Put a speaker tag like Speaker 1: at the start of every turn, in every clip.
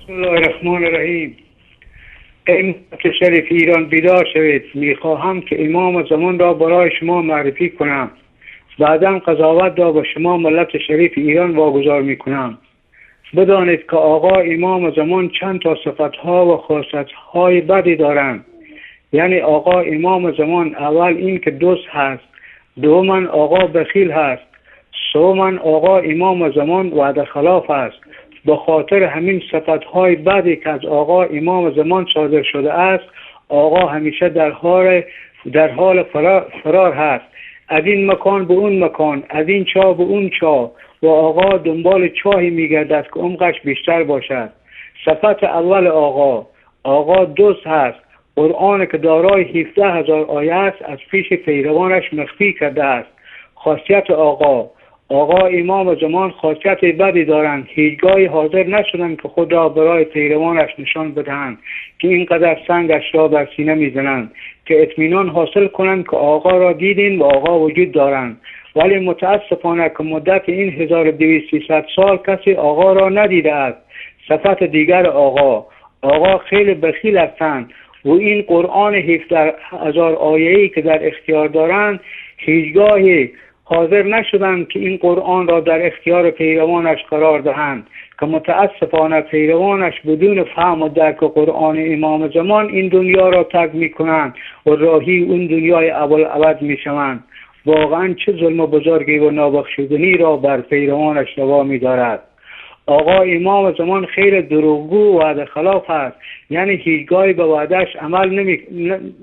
Speaker 1: بسم الله الرحمن الرحیم. ای ملت شریف ایران بیدار شوید. میخواهم که امام زمان را برای شما معرفی کنم. بعداً قضاوت را به شما ملت شریف ایران واگذار میکنم. بدانید که آقا امام زمان چند تا صفتها و خاصیتهای بدی دارند. یعنی آقا امام زمان اول این که دوست هست، دوما آقا بخیل هست، سوما آقا امام زمان وعده خلاف است. به خاطر همین صفتهای بدی که از آقا امام زمان صادر شده است، آقا همیشه در حال فرار هست، از این مکان به اون مکان، از این چاه به اون چاه، و آقا دنبال چاهی میگردد که عمقش بیشتر باشد. صفت اول آقا دوست هست. قرآن که دارای 17,000 آیه است از پیش پیروانش مخفی کرده است. خاصیت آقا امام زمان خاصیت بدی دارند. هیچگاهی حاضر نشدند که خود را برای پیروانش نشان بدهند که اینقدر سنگش را بر سینه میزنند که اطمینان حاصل کنند که آقا را دیدین و آقا وجود دارند. ولی متاسفانه که مدت این 1200 سال کسی آقا را ندیده است. صفت دیگر آقا خیلی بخیل هستند و این قرآن 17,000 آیه‌ای که در اختیار دارند هیچگاهی حاضر نشدند که این قرآن را در اختیار پیروانش قرار دهند، که متاسفانه پیروانش بدون فهم و درک قرآن امام زمان این دنیا را ترک می‌کنند و راهی اون دنیای ابد می‌شوند. واقعا چه ظلم بزرگی و نابخشودنی را بر پیروانش روا می‌دارد. آقا امام زمان خیلی دروغگو و وعده خلاف است. یعنی هیچگاهی به وعدهش عمل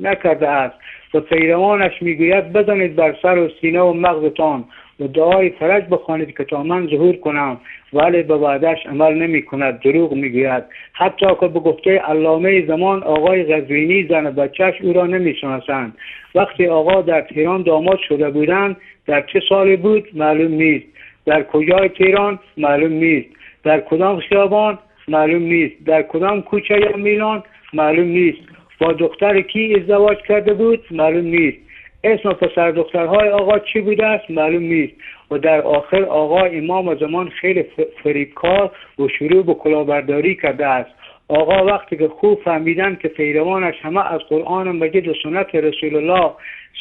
Speaker 1: نکرده است. و پیروانش میگوید بزنید بر سر و سینه و مغزتان و دعای فرج بخوانید که تا من ظهور کنم، ولی به وعدهش عمل نمی کند، دروغ میگوید. حتی که به گفته علامه زمان آقای قزوینی زن بچهش او را نمیشناسند. وقتی آقا در تهران داماد شده بودند در چه سالی بود معلوم نیست، در کجای تهران معلوم نیست، در کدام خیابان معلوم نیست، در کدام کوچه یا میلان معلوم نیست، با دختر کی ازدواج کرده بود معلوم نیست، اسم پسر دخترهای آقا چی بوده است معلوم نیست. و در آخر آقا امام زمان خیلی فریبکار و شروع به کلاهبرداری کرده است. آقا وقتی که خوب فهمیدن که پیروانش همه از قرآن مجید و سنت رسول الله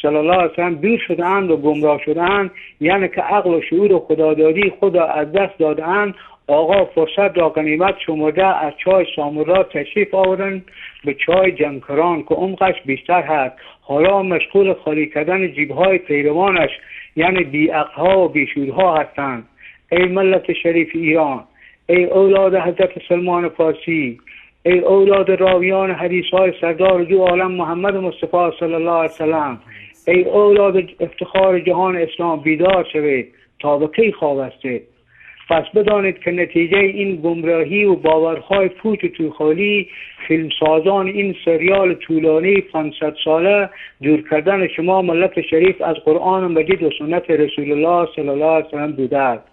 Speaker 1: صلی الله علیه وسلم دور شده‌اند و گمراه شده‌اند، یعنی که عقل و شعور و خدادادی خود را از دست داده‌اند، آقا فرصت را غنیمت شمرده از چای سامورا تشریف آوردند به چای جمکران که عمقش بیشتر هست. حالا مشغول خالی کردن جیب‌های پیروانش یعنی بی‌عقل‌ها و بیشورها هستند. ای ملت شریف ایران، ای اولاد حضرت سلمان فارسی، ای اولاد راویان حدیث‌های سردار دو عالم محمد مصطفی صلی الله علیه وسلم، ای اولاد افتخار جهان اسلام، بیدار شوید تا به کی خواب استید. پس بدانید که نتیجه این گمراهی و باورهای پوچ و توخالی فیلمسازان این سریال طولانی 500 ساله دور کردن شما ملت شریف از قرآن مجید و سنت رسول الله صلی الله علیه وسلم بوده است.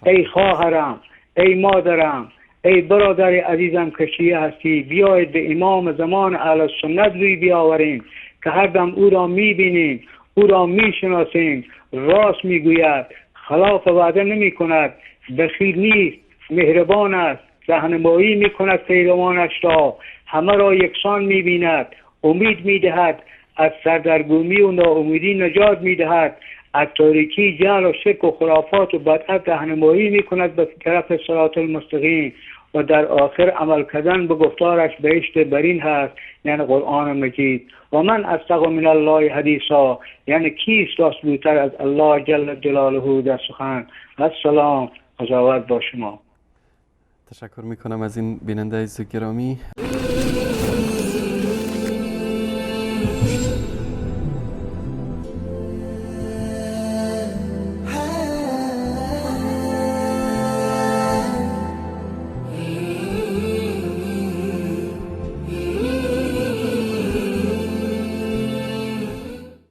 Speaker 1: ای خواهرم، ای مادرم، ای برادر عزیزم که شیعه هستی، بیایید به امام زمان اهل سنت روی بیاوریم که هر دم او را میبینیم، او را میشناسیم. راست میگوید، خلاف وعده نمی کند، بخیل نیست، مهربان است، راهنمایی میکند پیروانش را، همه را یکسان میبیند، امید میدهد، از سردرگمی و ناامیدی نجات میدهد، از تاریکی جهل و شرک و خرافات و بدعت راهنمایی میکند به طرف صراط المستقیم. و در آخر عمل کردن به گفتارش بهشت برین هست، یعنی قرآن مجید. و من اصدق من الله حدیثا، یعنی کیست راستگوی‌تر از الله جل جلاله در سخن. السلام، قضاوت با شما.
Speaker 2: تشکر میکنم از این بیننده عزیز گرامی.